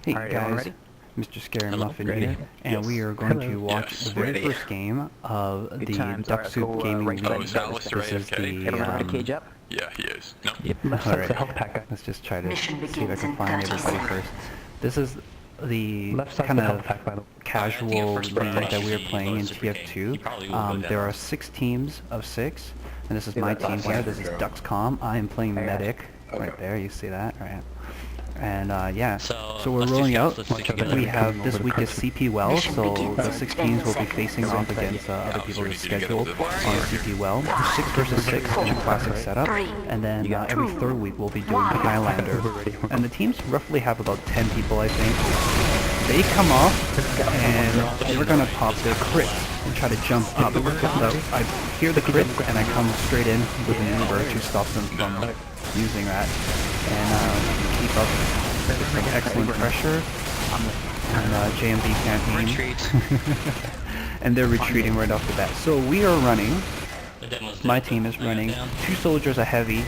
Hey guys, Mr. Scary Muffin here, and we are going to watch the very first game of the Ducksoup Gaming League. This is the, cage up? Yeah, he is. No. Alright, let's just try to see if I can find everybody first. This is the kind of casual league that we are playing in TF2. There are 6 teams of 6, and this is my team here. This is DUXCOM. I am playing Medic, right there, you see that, right? And yeah, so we're rolling out. We have this week is CP Well, so the 6 teams will be facing off against other people that's scheduled on CP Well. 6 versus 6 in a classic setup, and then every 3rd week we'll be doing Highlander. And the teams roughly have about 10 people, I think. They come off, and we're gonna pop their crits and try to jump up. So I hear the crit, and I come straight in with an Uber to stop them from using that, and keep up some excellent pressure, and JMB can't aim, and they're retreating right off the bat. So we are running, my team is running 2 soldiers, a heavy,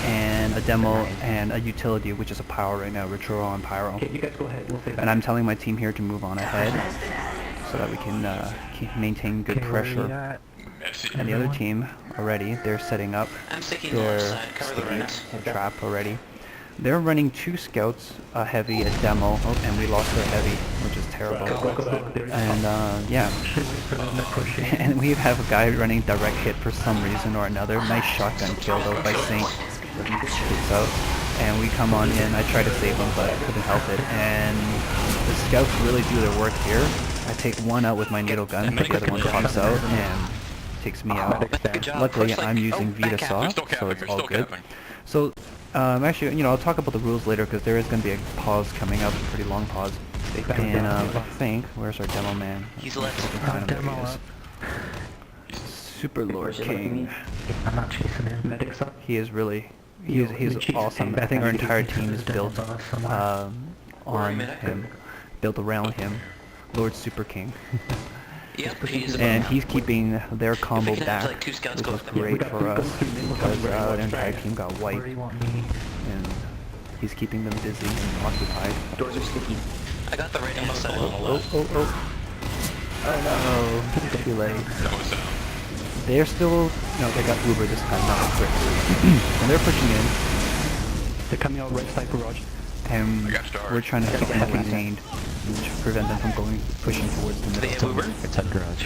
and a demo, and a utility, which is a power right now, Retro on Pyro. And I'm telling my team here to move on ahead, so that we can maintain good pressure. And the other team already, they're setting up their sticky trap already. They're running 2 scouts, a heavy, a demo, and we lost their heavy, which is terrible. And yeah, and we have a guy running direct hit for some reason or another. Nice shotgun kill though by Saint. So, and we come on in. I try to save him, but couldn't help it. And the scouts really do their work here. I take one out with my needle gun, but the other one pops out and takes me out. Luckily, I'm using Vita Saw, so it's all good. So, actually, you know, I'll talk about the rules later because there is going to be a pause coming up, a pretty long pause. And I think, where's our demo man? He's left. Super Lord King. I'm not chasing him. Medic's up. He is really, he's awesome. I think our entire team is built on him, built around him. Lord Super King. And he's keeping their combo back, which is great for us because our entire team got wiped, and he's keeping them busy and occupied. Doors are sticky. I got the right on the side. Oh no, too late. They're still, no, they got Uber this time, not Chris. And they're pushing in. They're coming out right side garage. And we're trying to keep them contained to prevent them from pushing towards the middle. It's at garage.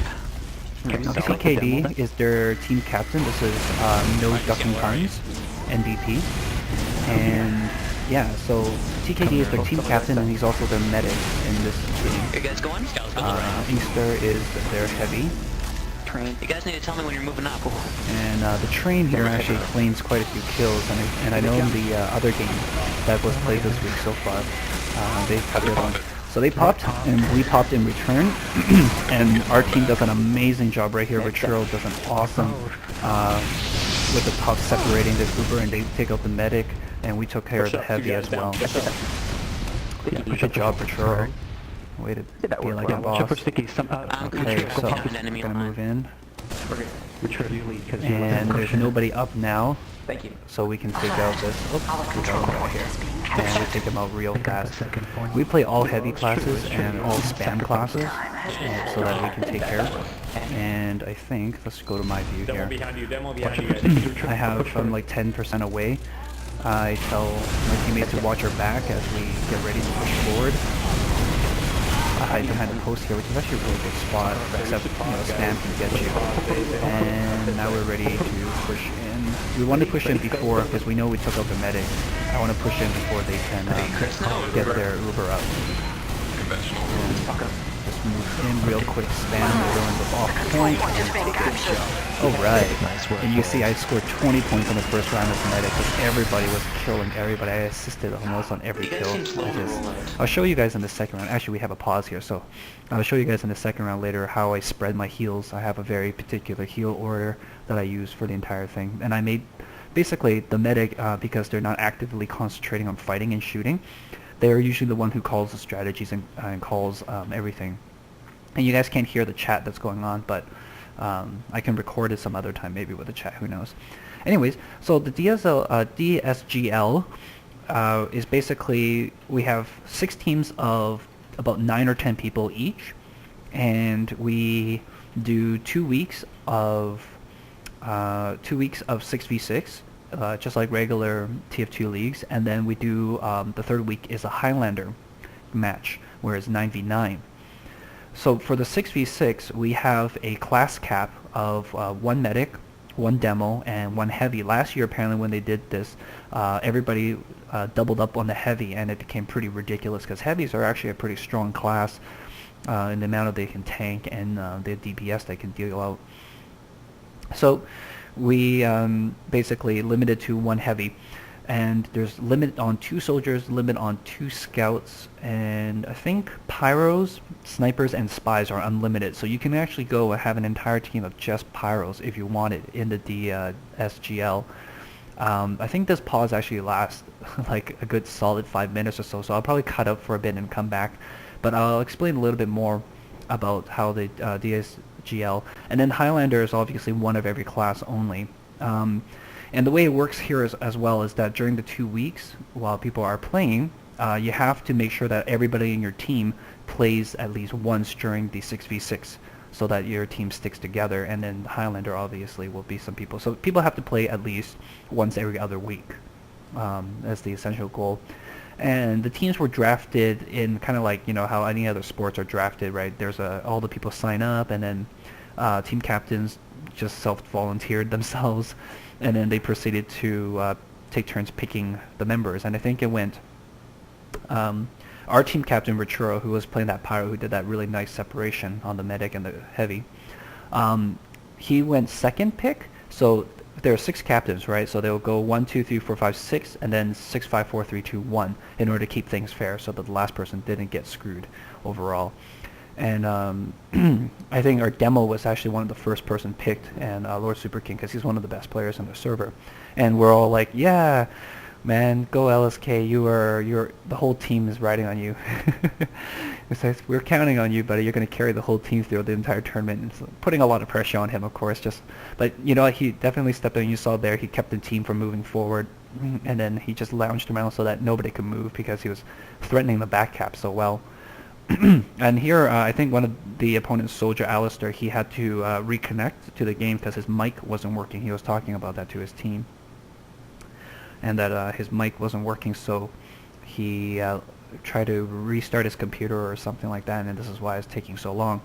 TKD is their team captain. This is No Ducking Carnes, MVP. And yeah, so TKD is their team captain, and he's also their medic in this team. You guys going? Inkster is their heavy. You guys need to tell me when you're moving up. And the train here actually claims quite a few kills, and I know in the other game that was played this week so far, they popped their own. So they popped, and we popped in return, and our team does an amazing job right here. Retro does an awesome with the pop separating the Uber, and they take out the medic, and we took care of the heavy as well. Good job, Retro. Way to be like a boss. Okay, so I'm gonna move in. And there's nobody up now, so we can take out this. Oops, we got right here. And we take them out real fast. We play all heavy classes and all spam classes, so that we can take care of it. And I think, let's go to my view here. I have, I'm like 10% away. I tell my teammates to watch our back as we get ready to push forward. I hide behind the post here, which is actually a really good spot, except, you know, spam can get you. And now we're ready to push in. We want to push in before, because we know we took out the medic. I want to push in before they can get their Uber up. Just move in real quick, spam, we're going with off point, and good job. Alright, and you see I scored 20 points in the first round as medic, because everybody was killing everybody. I assisted almost on every kill. I'll show you guys in the second round. Actually, we have a pause here, so I'll show you guys in the second round later how I spread my heals. I have a very particular heal order that I use for the entire thing, and I made basically the medic, because they're not actively concentrating on fighting and shooting, they're usually the one who calls the strategies and calls everything. And you guys can't hear the chat that's going on, but I can record it some other time, maybe with the chat, who knows. Anyways, so the DSGL is basically we have 6 teams of about 9 or 10 people each, and we do 2 weeks of 6v6, just like regular TF2 leagues, and then we do the third week is a Highlander match, where it's 9v9. So for the 6v6, we have a class cap of 1 medic, 1 demo, and 1 heavy. Last year, apparently, when they did this, everybody doubled up on the heavy, and it became pretty ridiculous because heavies are actually a pretty strong class in the amount of they can tank and the DPS they can deal out. So we basically limited to 1 heavy, and there's limit on 2 soldiers, limit on 2 scouts, and I think pyros, snipers, and spies are unlimited. So you can actually go and have an entire team of just pyros if you want it in the DSGL. I think this pause actually lasts like a good solid 5 minutes or so, so I'll probably cut up for a bit and come back. But I'll explain a little bit more about how the DSGL, and then Highlander is obviously 1 of every class only. And the way it works here as well is that during the 2 weeks while people are playing, you have to make sure that everybody in your team plays at least once during the 6v6 so that your team sticks together, and then Highlander obviously will be some people. So people have to play at least once every other week. That's the essential goal. And the teams were drafted in kind of like, you know, how any other sports are drafted, right? There's all the people sign up, and then team captains just self-volunteered themselves, and then they proceeded to take turns picking the members. And I think it went our team captain Richuro, who was playing that pyro, who did that really nice separation on the medic and the heavy, he went second pick. So there are 6 captains, right? So they'll go 1, 2, 3, 4, 5, 6, and then 6, 5, 4, 3, 2, 1 in order to keep things fair, so that the last person didn't get screwed overall. And I think our demo was actually one of the first person picked, and Lord Super King, because he's one of the best players on the server. And we're all like, yeah, man, go LSK, you're the whole team is riding on you. It says, we're counting on you, buddy. You're going to carry the whole team through the entire tournament. And so putting a lot of pressure on him, of course. But you know, he definitely stepped in. You saw there, he kept the team from moving forward, and then he just lounged around so that nobody could move because he was threatening the back cap so well. And here, I think one of the opponent's soldier, Alistair, he had to reconnect to the game because his mic wasn't working. He was talking about that to his team, and that his mic wasn't working, so he tried to restart his computer or something like that, and this is why it's taking so long.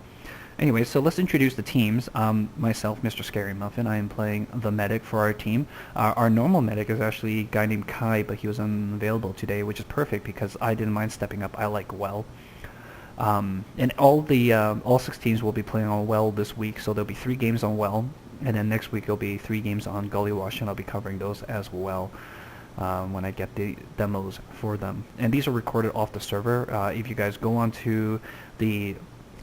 Anyway, so let's introduce the teams. Myself, Mr. Scary Muffin, I am playing the medic for our team. Our normal medic is actually a guy named Kai, but he was unavailable today, which is perfect because I didn't mind stepping up. I like well. And all 6 teams will be playing on well this week, so there'll be 3 games on well, and then next week there'll be 3 games on Gully Wash, and I'll be covering those as well when I get the demos for them. And these are recorded off the server. If you guys go onto the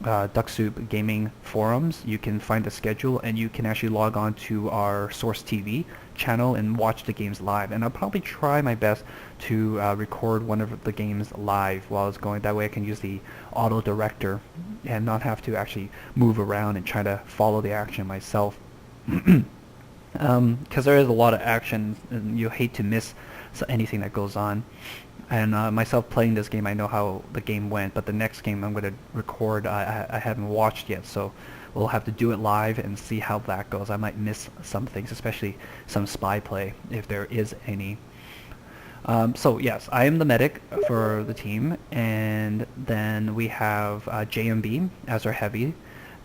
Ducksoup Gaming forums, you can find the schedule, and you can actually log on to our Source TV channel and watch the games live. And I'll probably try my best to record one of the games live while it's going. That way I can use the auto director and not have to actually move around and try to follow the action myself. Because there is a lot of action, and you hate to miss anything that goes on. And myself playing this game, I know how the game went, but the next game I'm going to record, I haven't watched yet, so we'll have to do it live and see how that goes. I might miss some things, especially some spy play, if there is any. So yes, I am the medic for the team, and then we have JMB as our heavy,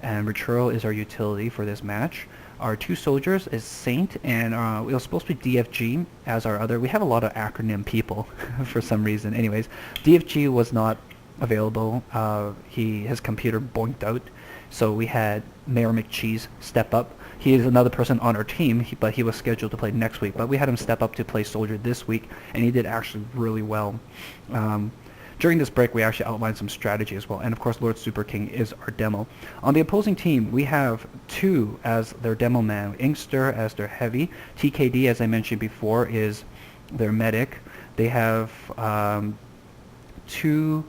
and Richuro is our utility for this match. Our 2 soldiers is Saint, and it was supposed to be DFG as our other. We have a lot of acronym people for some reason. Anyways, DFG was not available. His computer boinked out, so we had Mayor McCheese step up. He is another person on our team, but he was scheduled to play next week. But we had him step up to play soldier this week, and he did actually really well. During this break, we actually outlined some strategy as well, and of course Lord Super King is our demo. On the opposing team, we have 2 as their demo man, Inkster as their heavy, TKD, as I mentioned before, is their medic. They have 2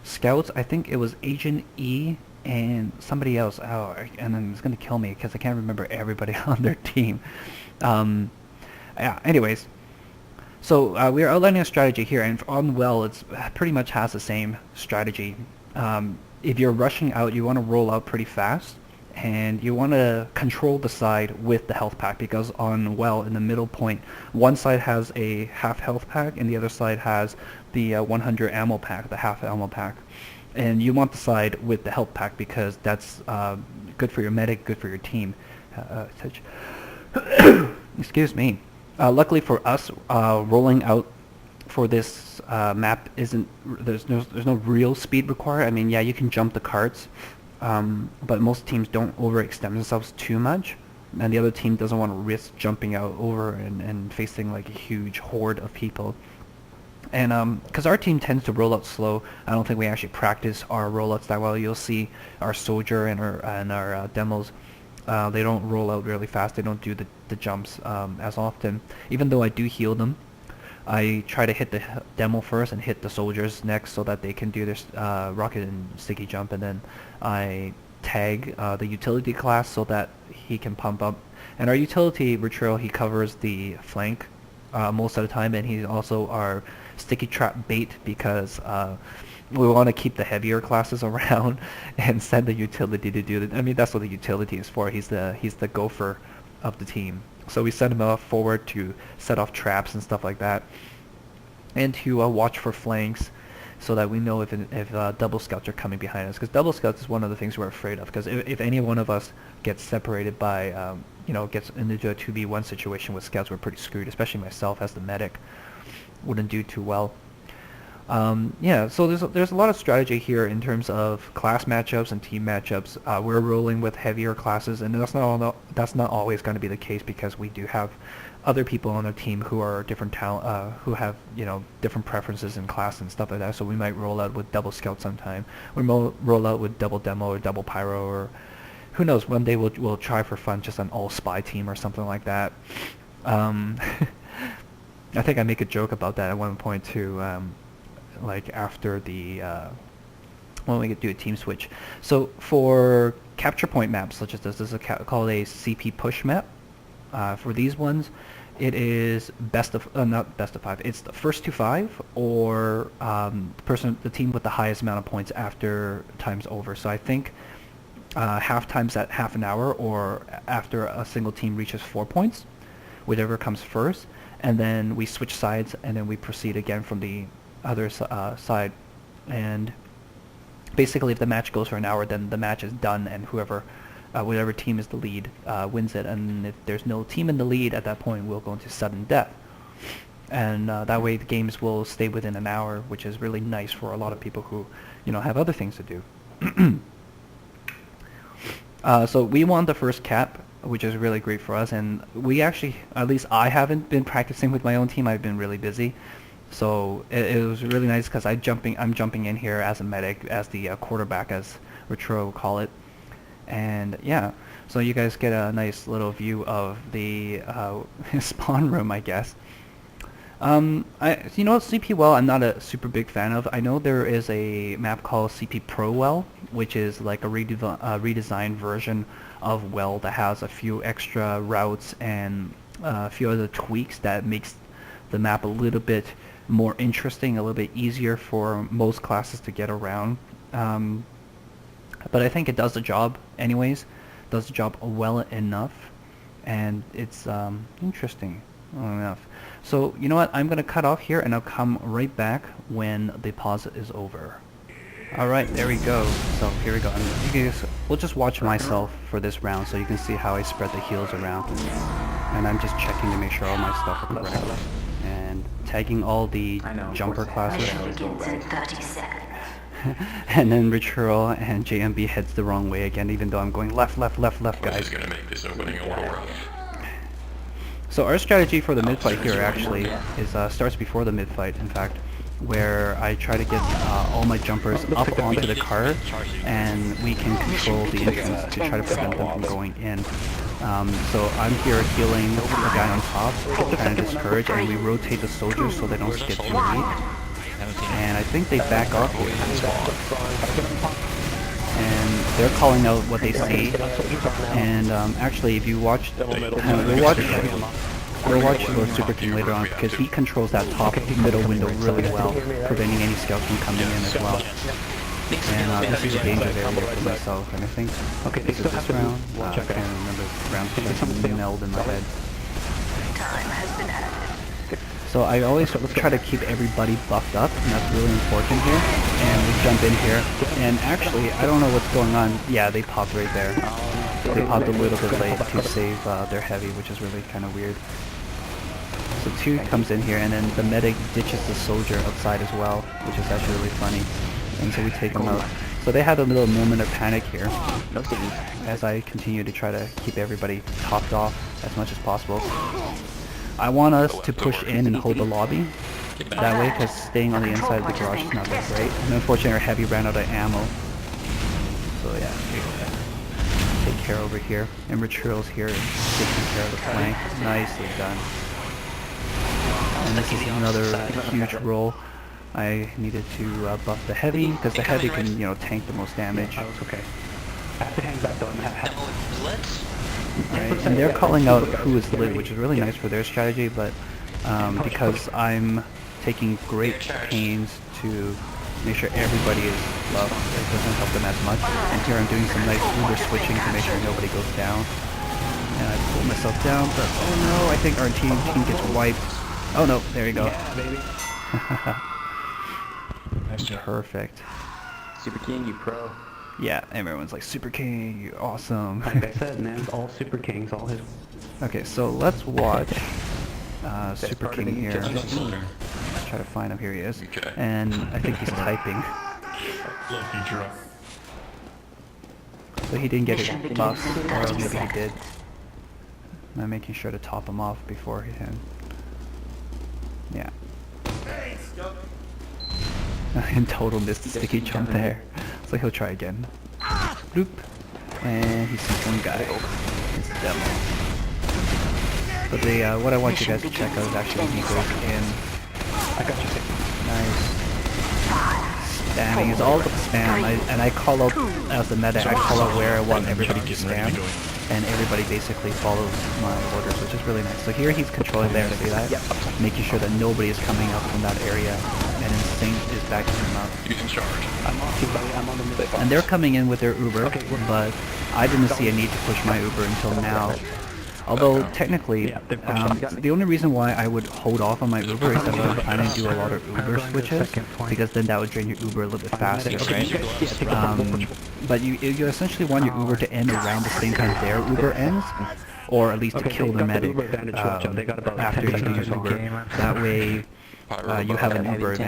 scouts. I think it was Agent E and somebody else. Oh, and then it's going to kill me because I can't remember everybody on their team. Yeah, anyways. So we are outlining a strategy here, and on well, it's pretty much has the same strategy. If you're rushing out, you want to roll out pretty fast, and you want to control the side with the health pack, because on well, in the middle point, one side has a half health pack, and the other side has the 100 ammo pack, the half ammo pack. And you want the side with the health pack because that's good for your medic, good for your team. Excuse me. Luckily for us, rolling out for this map isn't. There's no real speed required. I mean, yeah, you can jump the carts, but most teams don't overextend themselves too much, and the other team doesn't want to risk jumping out over and facing like a huge horde of people. And because our team tends to roll out slow, I don't think we actually practice our rollouts that well. You'll see our soldier and our demos. They don't roll out really fast. They don't do the jumps as often. Even though I do heal them, I try to hit the demo first and hit the soldiers next so that they can do their rocket and sticky jump, and then I tag the utility class so that he can pump up. And our utility Retrail, he covers the flank most of the time, and he's also our sticky trap bait because we want to keep the heavier classes around and send the utility to do it. I mean, that's what the utility is for. He's the gopher of the team. So we send him off forward to set off traps and stuff like that, and to watch for flanks, so that we know if double scouts are coming behind us. Because double scouts is one of the things we're afraid of. Because if any one of us gets separated by, gets into a 2v1 situation with scouts, we're pretty screwed. Especially myself as the medic, wouldn't do too well. Yeah, so there's a lot of strategy here in terms of class matchups and team matchups. We're rolling with heavier classes, and that's not always going to be the case, because we do have other people on our team who are different talent, who have different preferences in class and stuff like that. So we might roll out with double scout sometime. We might roll out with double demo or double pyro, or who knows? One day we'll try for fun just an all spy team or something like that. I think I make a joke about that at one point too. Like after the when we do a team switch. So for capture point maps such as this is called a CP push map. For these ones, it is not best of 5. It's the first to 5, or the team with the highest amount of points after time's over. So I think half time's at half an hour, or after a single team reaches 4 points, whichever comes first, and then we switch sides, and then we proceed again from the other side. And basically, if the match goes for an hour, then the match is done, and whatever team is the lead wins it. And if there's no team in the lead at that point, we'll go into sudden death. And that way the games will stay within an hour, which is really nice for a lot of people who have other things to do. So we won the first cap, which is really great for us. And we actually, at least I haven't been practicing with my own team. I've been really busy. So it was really nice, because I'm jumping in here as a medic, as the quarterback, as Retro will call it. And yeah, so you guys get a nice little view of the spawn room, I guess. CP Well, I'm not a super big fan of. I know there is a map called CP Pro Well, which is like a redesigned version of Well that has a few extra routes and a few other tweaks that makes the map a little bit more interesting, a little bit easier for most classes to get around. But I think it does the job anyways, does the job well enough, and it's interesting enough. So you know what, I'm gonna cut off here, and I'll come right back when the pause is over. Alright, there we go. So here we go. We'll just watch myself for this round so you can see how I spread the heals around. And I'm just checking to make sure all my stuff are correct. And tagging all the jumper classes. And then Ritual and JMB heads the wrong way again, even though I'm going left, guys. Gonna make this opening a little rough. So our strategy for the mid-fight here actually is starts before the mid-fight, in fact, where I try to get all my jumpers up onto the cart, and we can control the entrance to try to prevent them from going in. So I'm here healing the guy on top, trying to discourage, and we rotate the soldiers so they don't get too weak. And I think they back off here. And they're calling out what they see. And actually, if you watch, we'll we'll watch Lord Super King later on because he controls that top middle window really well, preventing any scouts from coming in as well. And this is a danger area for myself, and I think this is this round. I can't remember round 2 meld in my head. So I always try to keep everybody buffed up, and that's really important here. And we jump in here, and actually, I don't know what's going on. Yeah, they popped right there. They popped a little bit late to save their heavy, which is really kind of weird. So 2 comes in here, and then the medic ditches the soldier outside as well, which is actually really funny. And so we take them out. So they had a little moment of panic here, as I continue to try to keep everybody topped off as much as possible. I want us to push in and hold the lobby that way, because staying on the inside of the garage is not that great. And unfortunately our heavy ran out of ammo. So yeah, take care over here. And Materials here taking care of the flank. Nicely done. And this is another huge roll. I needed to buff the heavy, because the heavy can, you know, tank the most damage. I was okay. I have to hang back though. Right, and they're calling out who is lit, which is really nice for their strategy, but because I'm taking great pains to make sure everybody is loved, it doesn't help them as much. And here I'm doing some nice Uber switching to make sure nobody goes down. And I pull myself down, but oh no, I think our team gets wiped. Oh no, there you go. Yeah, baby. Perfect. Super King, you pro. Yeah, everyone's like, Super King, you're awesome. Like I said, man, all Super Kings, all his... Okay, so let's watch Super King here. Let's try to find him. Here he is. And I think he's typing. So he didn't get it buffed, or maybe he did. I'm making sure to top him off before him. Yeah. In total missed the sticky jump there. So he'll try again. Bloop. And he sees one guy. It's the demo. But the what I want you guys to check out is actually he goes in. I got you. Nice. Spamming is all the spam. And I call out as the meta. I call out where I want everybody to spam, and everybody basically follows my orders, which is really nice. So here he's controlling there. See that? Making sure that nobody is coming up from that area. And Insane is backing him up. He's in charge. I'm off you, buddy. I'm on the mid. And they're coming in with their Uber, but I didn't see a need to push my Uber until now. Although technically, the only reason why I would hold off on my Uber is that I'm planning to do a lot of Uber switches, because then that would drain your Uber a little bit faster, right? But you essentially want your Uber to end around the same time their Uber ends, or at least to kill the medic after you do your Uber. That way, you have an Uber advantage.